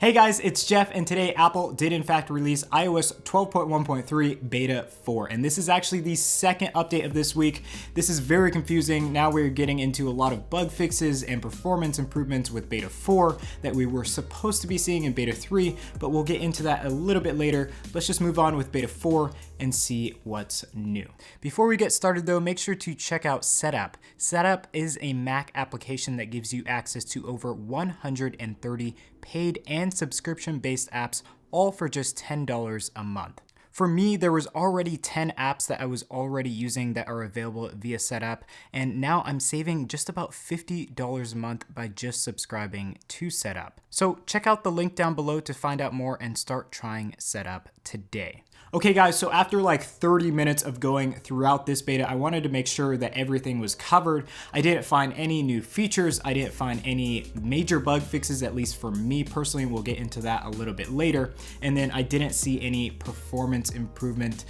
Hey guys, it's Jeff, and today Apple did in fact release iOS 12.1.3 Beta 4, and this is actually the second update of this week. This is very confusing. Now we're getting into a lot of bug fixes and performance improvements with Beta 4 that we were supposed to be seeing in Beta 3, but we'll get into that a little bit later. Let's just move on with Beta 4 and see what's new. Before we get started though, make sure to check out Setup. Setup is a Mac application that gives you access to over 130 paid and subscription-based apps, all for just $10 a month. For me, there was already 10 apps that I was already using that are available via Setup, and now I'm saving just about $50 a month by just subscribing to Setup. So check out the link down below to find out more and start trying Setup today. Okay guys, so after like 30 minutes of going throughout this beta, I wanted to make sure that everything was covered. I didn't find any new features. I didn't find any major bug fixes, at least for me personally. We'll get into that a little bit later. And then I didn't see any performance improvement.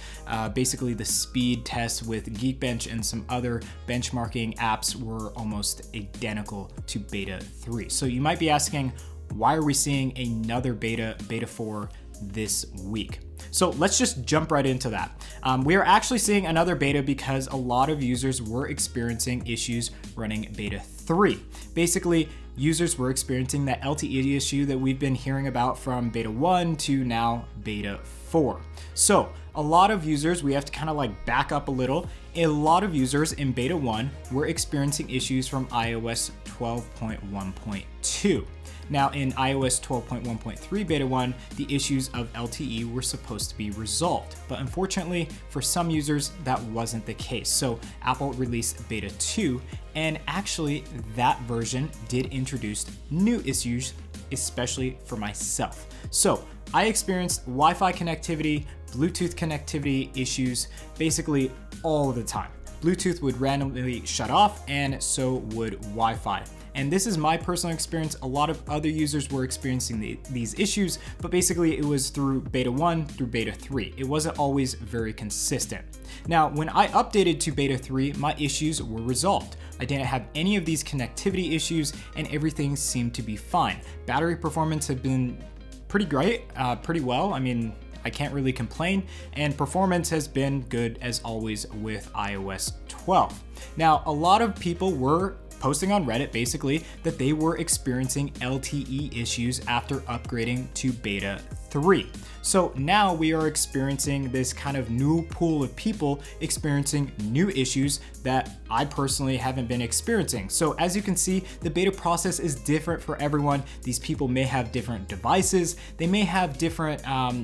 Basically the speed tests with Geekbench and some other benchmarking apps were almost identical to Beta 3. So you might be asking, why are we seeing another Beta 4 this week? So let's just jump right into that. We are actually seeing another beta because a lot of users were experiencing issues running Beta 3. Basically, users were experiencing that LTE issue that we've been hearing about from Beta 1 to now Beta 4. So a lot of users, we have to kind of like back up a little. A lot of users in Beta 1 were experiencing issues from iOS 12.1.2. Now in iOS 12.1.3 Beta 1, the issues of LTE were supposed to be resolved, but unfortunately for some users that wasn't the case. So Apple released Beta 2, and actually that version did introduce new issues, especially for myself. So I experienced Wi-Fi connectivity, Bluetooth connectivity issues basically all the time. Bluetooth would randomly shut off, and so would Wi-Fi. And this is my personal experience. A lot of other users were experiencing these issues, but basically it was through Beta 1 through Beta 3. It wasn't always very consistent. Now, when I updated to Beta 3, my issues were resolved. I didn't have any of these connectivity issues, and everything seemed to be fine. Battery performance had been pretty great, pretty well. I mean, I can't really complain, and performance has been good as always with iOS 12. Now, a lot of people were posting on Reddit basically that they were experiencing LTE issues after upgrading to Beta 3. So now we are experiencing this kind of new pool of people experiencing new issues that I personally haven't been experiencing. So as you can see, the beta process is different for everyone. These people may have different devices. They may have different,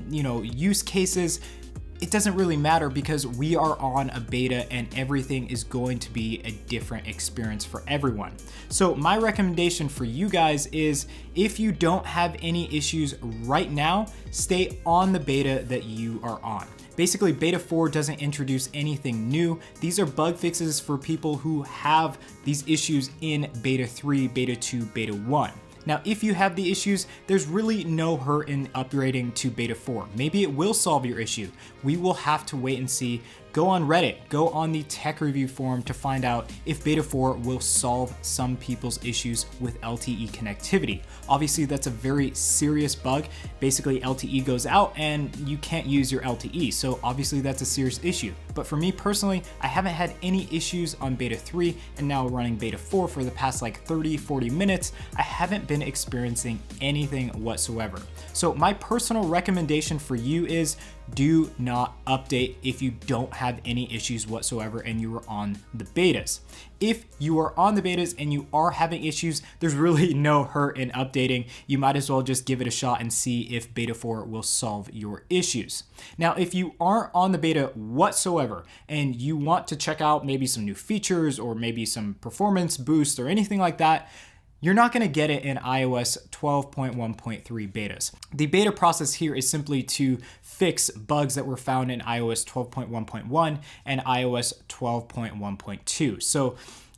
use cases. It doesn't really matter because we are on a beta and everything is going to be a different experience for everyone. So my recommendation for you guys is, if you don't have any issues right now, stay on the beta that you are on. Basically, Beta 4 doesn't introduce anything new. These are bug fixes for people who have these issues in Beta 3, Beta 2, Beta 1. Now, if you have the issues, there's really no hurt in upgrading to Beta 4. Maybe it will solve your issue. We will have to wait and see. Go on Reddit, go on the tech review forum to find out if Beta 4 will solve some people's issues with LTE connectivity. Obviously, that's a very serious bug. Basically, LTE goes out and you can't use your LTE. So obviously that's a serious issue. But for me personally, I haven't had any issues on Beta 3 and now running Beta 4 for the past like 30, 40 minutes. I haven't been experiencing anything whatsoever. So my personal recommendation for you is, do not update if you don't have any issues whatsoever and you are on the betas. If you are on the betas and you are having issues, there's really no hurt in updating. You might as well just give it a shot and see if Beta 4 will solve your issues. Now, if you aren't on the beta whatsoever and you want to check out maybe some new features or maybe some performance boost or anything like that, you're not going to get it in iOS 12.1.3 betas. The beta process here is simply to fix bugs that were found in iOS 12.1.1 and iOS 12.1.2. So,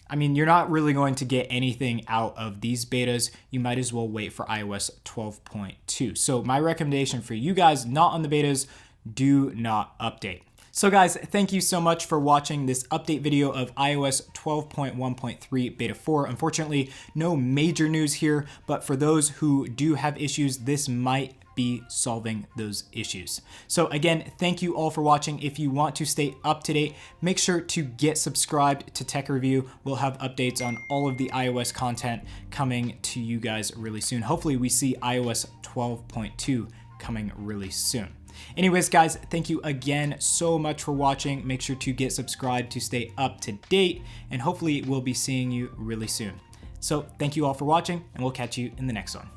I mean, you're not really going to get anything out of these betas. You might as well wait for iOS 12.2. So my recommendation for you guys not on the betas, do not update. So guys, thank you so much for watching this update video of iOS 12.1.3 Beta 4. Unfortunately, no major news here, but for those who do have issues, this might be solving those issues. So again, thank you all for watching. If you want to stay up to date, make sure to get subscribed to Tech Review. We'll have updates on all of the iOS content coming to you guys really soon. Hopefully we see iOS 12.2 coming really soon. Anyways, guys, thank you again so much for watching. Make sure to get subscribed to stay up to date, and hopefully we'll be seeing you really soon. So thank you all for watching, and we'll catch you in the next one.